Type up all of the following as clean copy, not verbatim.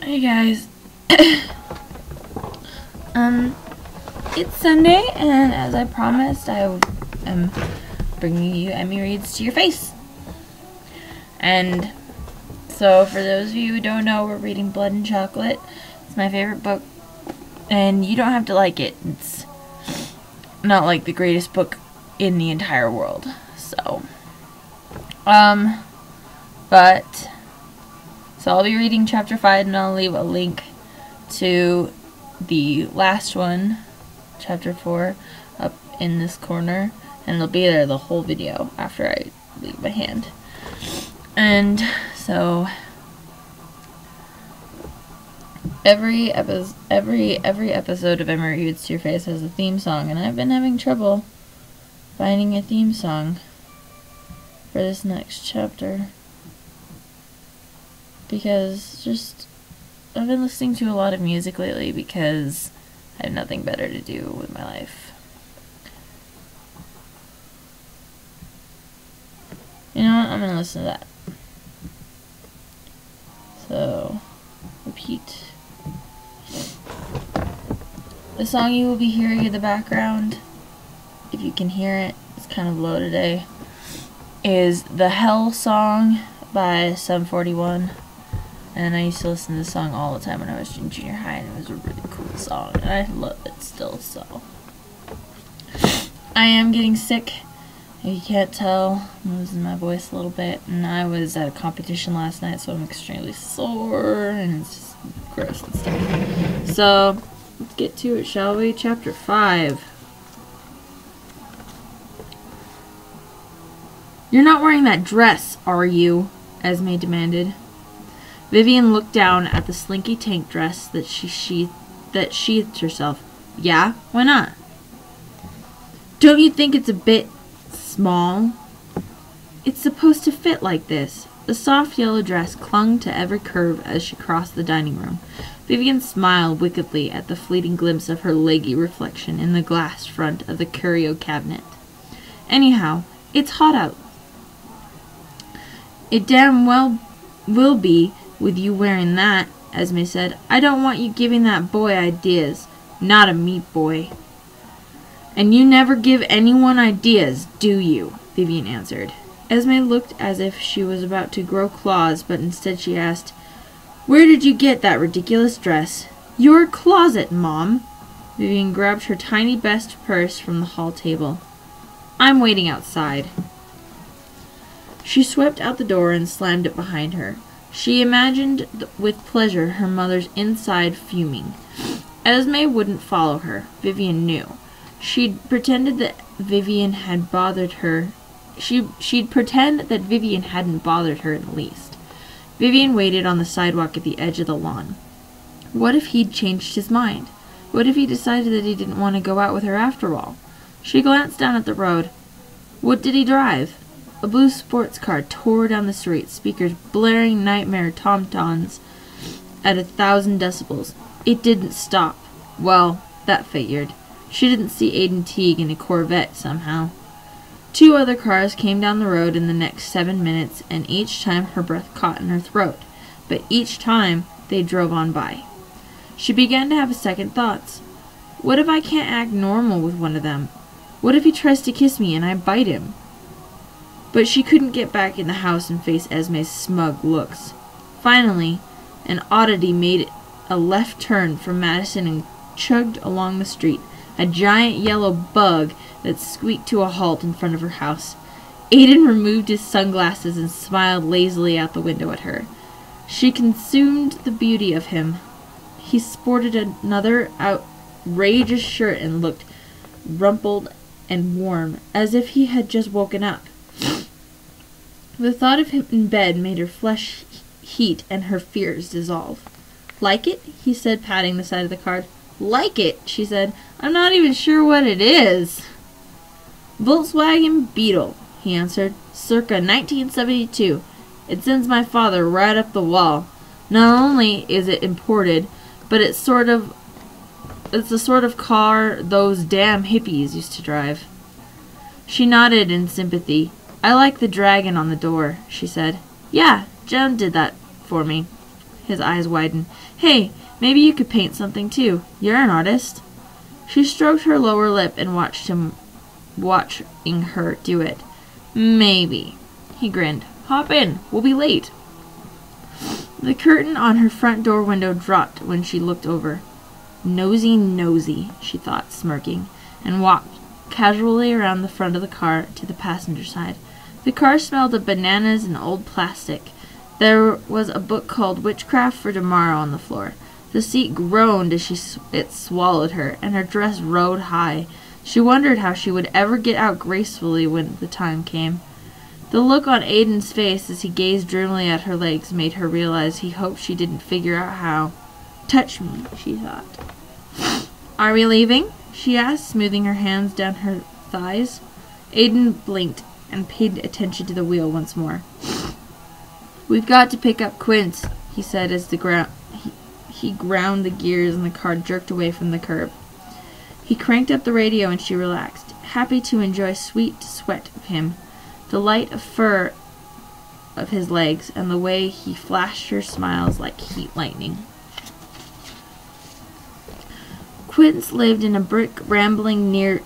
Hey guys. It's Sunday, and as I promised, I am bringing you Emmy Reads to your face. And so, for those of you who don't know, we're reading Blood and Chocolate. It's my favorite book, and you don't have to like it. It's not like the greatest book in the entire world. So, so I'll be reading chapter 5, and I'll leave a link to the last one, chapter 4, up in this corner, and it'll be there the whole video after I leave my hand. And so every episode of Emmy Reads to Your Face has a theme song, and I've been having trouble finding a theme song for this next chapter because I've been listening to a lot of music lately because I have nothing better to do with my life. You know what? I'm gonna listen to that. So, repeat. The song you will be hearing in the background, if you can hear it, it's kind of low today, is the Hell Song by Sum 41. And I used to listen to this song all the time when I was in junior high, and it was a really cool song, and I love it still, so. I am getting sick. If you can't tell, I'm losing my voice a little bit, and I was at a competition last night, so I'm extremely sore, and it's just gross and stuff. So, let's get to it, shall we? Chapter 5. You're not wearing that dress, are you? Esme demanded. Vivian looked down at the slinky tank dress that sheathed herself. Yeah, why not? Don't you think it's a bit small? It's supposed to fit like this. The soft yellow dress clung to every curve as she crossed the dining room. Vivian smiled wickedly at the fleeting glimpse of her leggy reflection in the glass front of the curio cabinet. Anyhow, it's hot out. It damn well will be with you wearing that, Esme said. I don't want you giving that boy ideas. Not a meat boy. And you never give anyone ideas, do you? Vivian answered. Esme looked as if she was about to grow claws, but instead she asked, Where did you get that ridiculous dress? Your closet, Mom. Vivian grabbed her tiny best purse from the hall table. I'm waiting outside. She swept out the door and slammed it behind her. She imagined with pleasure her mother's inside fuming. Esme wouldn't follow her, Vivian knew. She'd pretend that Vivian hadn't bothered her in the least. Vivian waited on the sidewalk at the edge of the lawn. What if he'd changed his mind? What if he decided that he didn't want to go out with her after all? She glanced down at the road. What did he drive? A blue sports car tore down the street, speakers blaring nightmare tom-toms at 1,000 decibels. It didn't stop. Well, that figured. She didn't see Aiden Teague in a Corvette somehow. 2 other cars came down the road in the next 7 minutes, and each time her breath caught in her throat. But each time they drove on by. She began to have second thoughts. What if I can't act normal with one of them? What if he tries to kiss me and I bite him? But she couldn't get back in the house and face Esme's smug looks. Finally, an oddity made a left turn from Madison and chugged along the street, a giant yellow bug that squeaked to a halt in front of her house. Aiden removed his sunglasses and smiled lazily out the window at her. She consumed the beauty of him. He sported another outrageous shirt and looked rumpled and warm, as if he had just woken up. The thought of him in bed made her flesh heat and her fears dissolve. Like it? He said, patting the side of the car. Like it? She said. I'm not even sure what it is. Volkswagen Beetle, he answered. Circa 1972. It sends my father right up the wall. Not only is it imported, but it's the sort of car those damn hippies used to drive. She nodded in sympathy. I like the dragon on the door, she said. Yeah, Jen did that for me. His eyes widened. "Hey, maybe you could paint something too. You're an artist." She stroked her lower lip and watching her do it. "Maybe." He grinned. "Hop in. We'll be late." The curtain on her front door window dropped when she looked over. Nosy, she thought, smirking, and walked casually around the front of the car to the passenger side. The car smelled of bananas and old plastic. There was a book called Witchcraft for Tomorrow on the floor. The seat groaned as it swallowed her, and her dress rode high. She wondered how she would ever get out gracefully when the time came. The look on Aiden's face as he gazed dreamily at her legs made her realize he hoped she didn't figure out how. "Touch me," she thought. "Are we leaving?" she asked, smoothing her hands down her thighs. Aiden blinked and paid attention to the wheel once more. "We've got to pick up Quince," he said as he ground the gears and the car jerked away from the curb. He cranked up the radio and she relaxed, happy to enjoy sweet sweat of him, the light of fur of his legs, and the way he flashed her smiles like heat lightning. Quince lived in a brick rambler near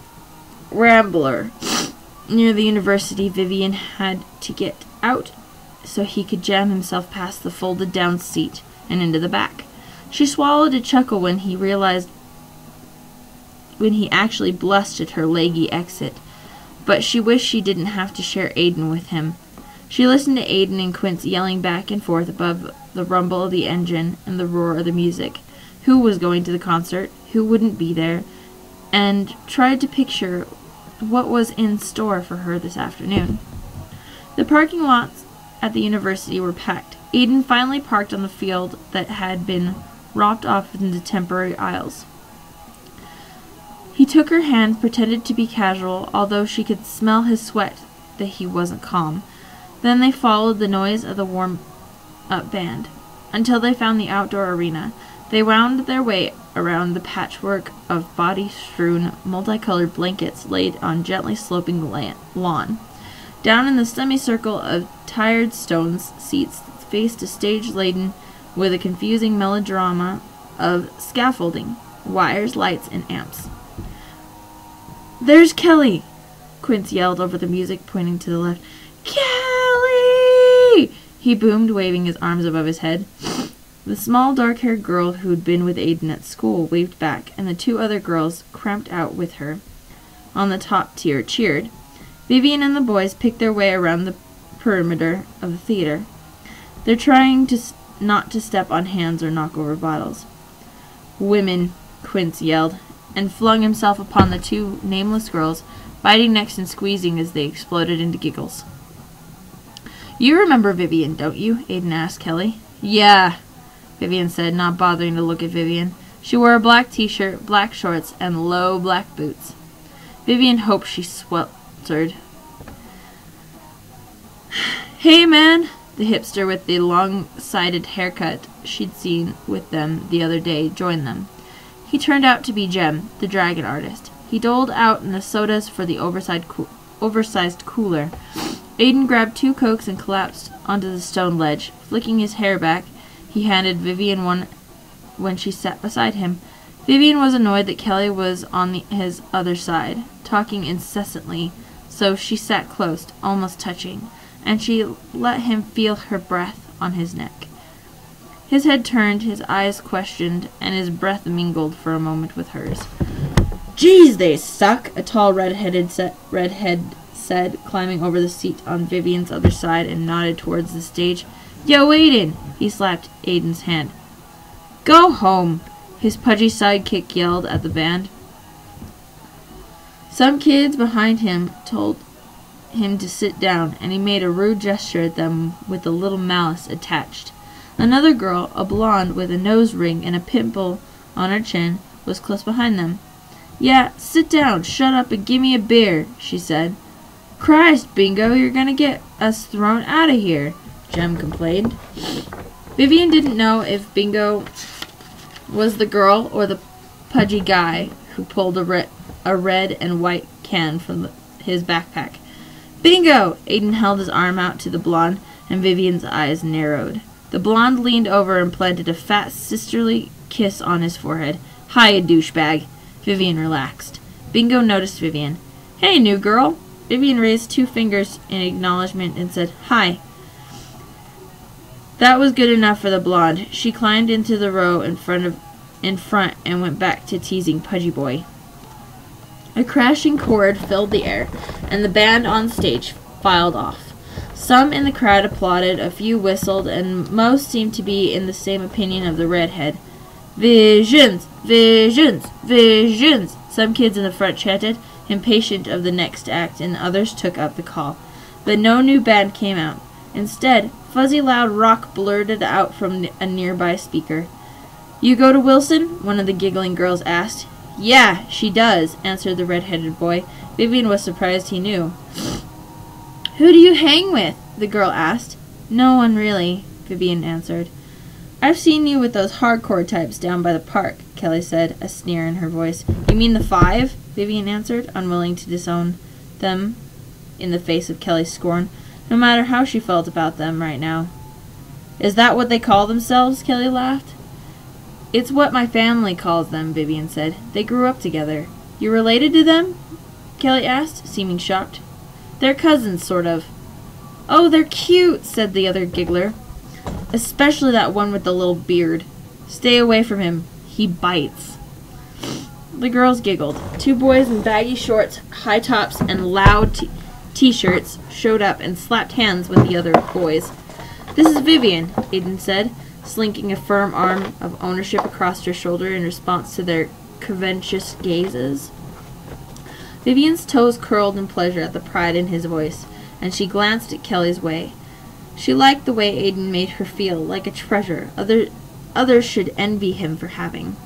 the university. Vivian had to get out so he could jam himself past the folded down seat and into the back. She swallowed a chuckle when he actually blushed at her leggy exit, but she wished she didn't have to share Aiden with him. She listened to Aiden and Quince yelling back and forth above the rumble of the engine and the roar of the music. Who was going to the concert? Who wouldn't be there? And tried to picture what was in store for her this afternoon. The parking lots at the university were packed. Aiden finally parked on the field that had been ropped off into temporary aisles. He took her hand, pretended to be casual, although she could smell his sweat that he wasn't calm. Then they followed the noise of the warm-up band, until they found the outdoor arena. They wound their way around the patchwork of body-strewn, multicolored blankets laid on gently sloping lawn. Down in the semicircle of tired stone seats faced a stage laden with a confusing melodrama of scaffolding, wires, lights, and amps. "There's Kelly!" Quince yelled over the music, pointing to the left. "Kelly!" he boomed, waving his arms above his head. The small, dark-haired girl who'd been with Aiden at school waved back, and the two other girls, cramped out with her on the top tier, cheered. Vivian and the boys picked their way around the perimeter of the theater. They're trying not to step on hands or knock over bottles. "Women," Quince yelled, and flung himself upon the two nameless girls, biting necks and squeezing as they exploded into giggles. "You remember Vivian, don't you?" Aiden asked Kelly. "Yeah," Vivian said, not bothering to look at Vivian. She wore a black t-shirt, black shorts, and low black boots. Vivian hoped she sweltered. "Hey, man!" The hipster with the long-sided haircut she'd seen with them the other day joined them. He turned out to be Jem, the dragon artist. He doled out in the sodas for the oversized cooler. Aiden grabbed 2 Cokes and collapsed onto the stone ledge. Flicking his hair back, he handed Vivian one when she sat beside him. Vivian was annoyed that Kelly was on his other side, talking incessantly, so she sat close, almost touching, and she let him feel her breath on his neck. His head turned, his eyes questioned, and his breath mingled for a moment with hers. "Geez, they suck," a tall redhead said, climbing over the seat on Vivian's other side and nodded towards the stage. "Yo, Aiden!" He slapped Aiden's hand. "Go home!" His pudgy sidekick yelled at the band. Some kids behind him told him to sit down, and he made a rude gesture at them with a little malice attached. Another girl, a blonde with a nose ring and a pimple on her chin, was close behind them. "Yeah, sit down, shut up, and give me a beer," she said. "Christ, Bingo, you're gonna get us thrown out of here," Jem complained. Vivian didn't know if Bingo was the girl or the pudgy guy who pulled a red and white can from his backpack. "Bingo!" Aiden held his arm out to the blonde, and Vivian's eyes narrowed. The blonde leaned over and planted a fat sisterly kiss on his forehead. "Hiya, douchebag." Vivian relaxed. Bingo noticed Vivian. "Hey, new girl." Vivian raised 2 fingers in acknowledgement and said, "Hi." That was good enough for the blonde. She climbed into the row in front and went back to teasing Pudgy Boy. A crashing chord filled the air, and the band on stage filed off. Some in the crowd applauded, a few whistled, and most seemed to be in the same opinion of the redhead. "Visions! Visions! Visions!" Some kids in the front chanted, impatient of the next act, and others took up the call. But no new band came out. Instead, fuzzy loud rock blurted out from a nearby speaker. "You go to Wilson?" one of the giggling girls asked. "Yeah, she does," answered the red-headed boy. Vivian was surprised he knew. "Who do you hang with?" the girl asked. "No one really," Vivian answered. "I've seen you with those hardcore types down by the park," Kelly said, a sneer in her voice. "You mean the 5? Vivian answered, unwilling to disown them in the face of Kelly's scorn, no matter how she felt about them right now. "Is that what they call themselves?" Kelly laughed. "It's what my family calls them," Vivian said. "They grew up together." "You related to them?" Kelly asked, seeming shocked. "They're cousins, sort of." "Oh, they're cute," said the other giggler. "Especially that one with the little beard. Stay away from him. He bites." The girls giggled. 2 boys in baggy shorts, high tops, and loud T-shirts showed up and slapped hands with the other boys. "This is Vivian," Aiden said, slinking a firm arm of ownership across her shoulder in response to their covetous gazes. Vivian's toes curled in pleasure at the pride in his voice, and she glanced at Kelly's way. She liked the way Aiden made her feel like a treasure others should envy him for having.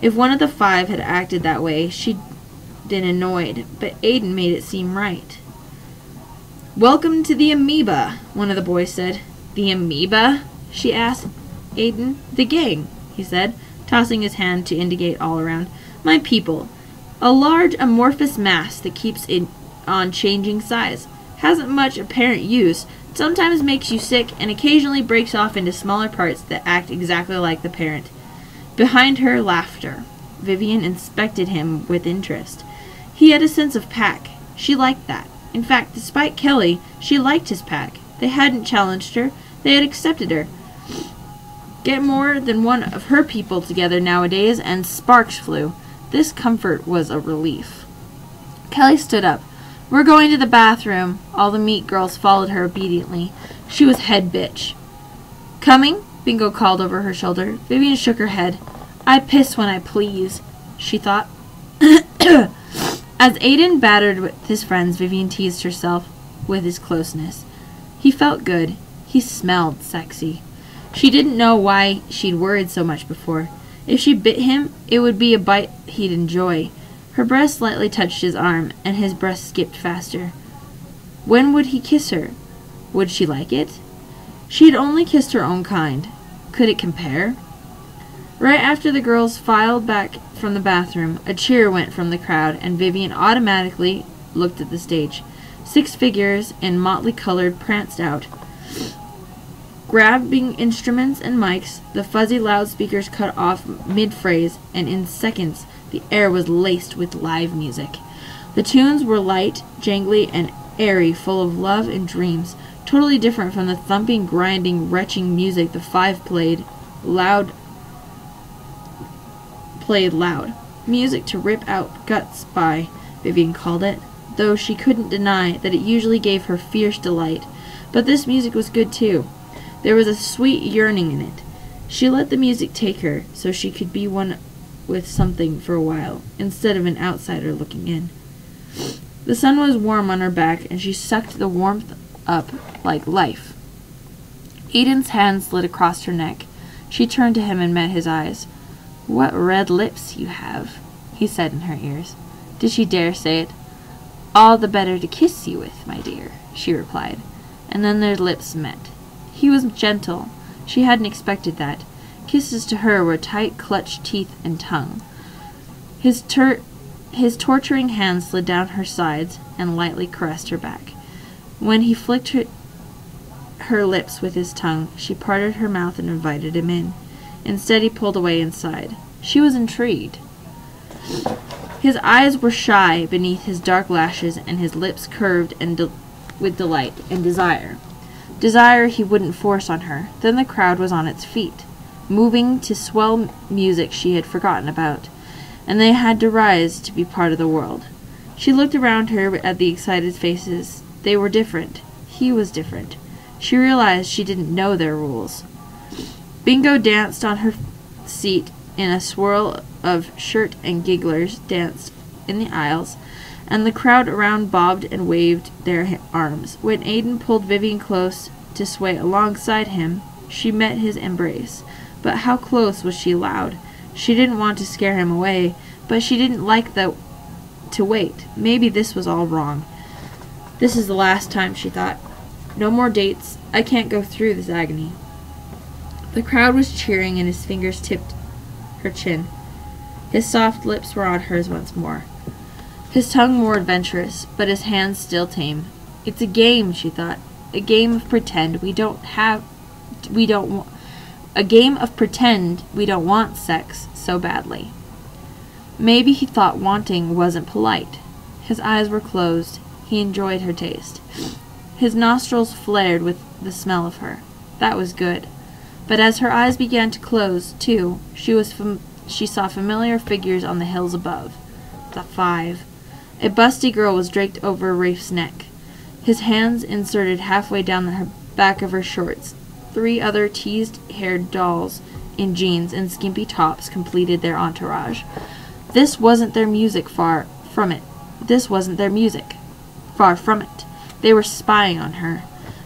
If one of the 5 had acted that way, she'd been annoyed, but Aiden made it seem right. "Welcome to the Amoeba," one of the boys said. "The Amoeba?" she asked Aiden. "The gang," he said, tossing his hand to indicate all around. "My people. A large amorphous mass that keeps it on changing size. Hasn't much apparent use, sometimes makes you sick, and occasionally breaks off into smaller parts that act exactly like the parent." Behind her, laughter. Vivian inspected him with interest. He had a sense of pack. She liked that. In fact, despite Kelly, she liked his pack. They hadn't challenged her. They had accepted her. Get more than one of her people together nowadays, and sparks flew. This comfort was a relief. Kelly stood up. "We're going to the bathroom." All the meat girls followed her obediently. She was head bitch. "Coming?" Bingo called over her shoulder. Vivian shook her head. "I piss when I please," she thought. As Aiden battered with his friends, Vivian teased herself with his closeness. He felt good. He smelled sexy. She didn't know why she'd worried so much before. If she bit him, it would be a bite he'd enjoy. Her breast lightly touched his arm, and his breast skipped faster. When would he kiss her? Would she like it? She had only kissed her own kind. Could it compare? Right after the girls filed back from the bathroom, a cheer went from the crowd, and Vivian automatically looked at the stage. 6 figures in motley colored pranced out. Grabbing instruments and mics, the fuzzy loudspeakers cut off mid-phrase, and in seconds the air was laced with live music. The tunes were light, jangly, and airy, full of love and dreams, totally different from the thumping, grinding, retching music the 5 played loud. Music to rip out guts by, Vivian called it, though she couldn't deny that it usually gave her fierce delight. But this music was good too. There was a sweet yearning in it. She let the music take her, so she could be one with something for a while, instead of an outsider looking in. The sun was warm on her back, and she sucked the warmth up like life. Aiden's hand slid across her neck. She turned to him and met his eyes. "What red lips you have," he said in her ears. Did she dare say it? "All the better to kiss you with, my dear," she replied, and then their lips met. He was gentle. She hadn't expected that. Kisses to her were tight, clutched teeth and tongue. His torturing hand slid down her sides and lightly caressed her back. When he flicked her lips with his tongue, she parted her mouth and invited him in. Instead, he pulled away inside. She was intrigued. His eyes were shy beneath his dark lashes, and his lips curved with delight and desire. Desire he wouldn't force on her. Then the crowd was on its feet, moving to swell music she had forgotten about, and they had to rise to be part of the world. She looked around her at the excited faces. They were different. He was different. She realized she didn't know their rules. Bingo danced on her seat in a swirl of shirt, and gigglers danced in the aisles, and the crowd around bobbed and waved their arms. When Aiden pulled Vivian close to sway alongside him, she met his embrace. But how close was she allowed? She didn't want to scare him away, but she didn't like to wait. Maybe this was all wrong. This is the last time, she thought. No more dates. I can't go through this agony. The crowd was cheering, and his fingers tipped her chin. His soft lips were on hers once more. His tongue more adventurous, but his hands still tame. It's a game, she thought. A game of pretend we don't want sex so badly. Maybe he thought wanting wasn't polite. His eyes were closed. He enjoyed her taste. His nostrils flared with the smell of her. That was good. But as her eyes began to close, too, she saw familiar figures on the hills above. The 5. A busty girl was draped over Rafe's neck, his hands inserted halfway down the back of her shorts. 3 other teased-haired dolls in jeans and skimpy tops completed their entourage. This wasn't their music, far from it. Far from it. They were spying on her.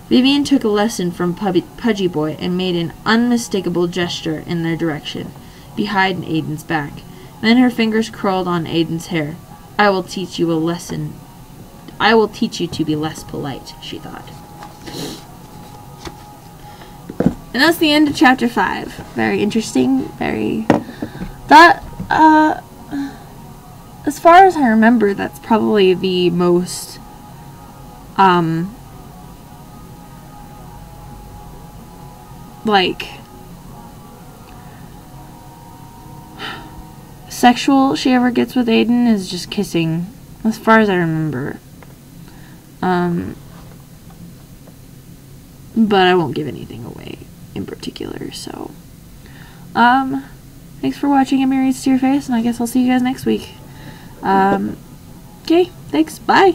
Vivian took a lesson from Pudgy Boy and made an unmistakable gesture in their direction, behind Aiden's back. Then her fingers curled on Aiden's hair. I will teach you a lesson. I will teach you to be less polite, she thought. And that's the end of chapter 5. Very interesting, as far as I remember, that's probably the most, sexual she ever gets with Aiden is just kissing, as far as I remember. But I won't give anything away in particular, so. Thanks for watching Emmy Reads to Your Face, and I guess I'll see you guys next week. Okay, thanks, bye!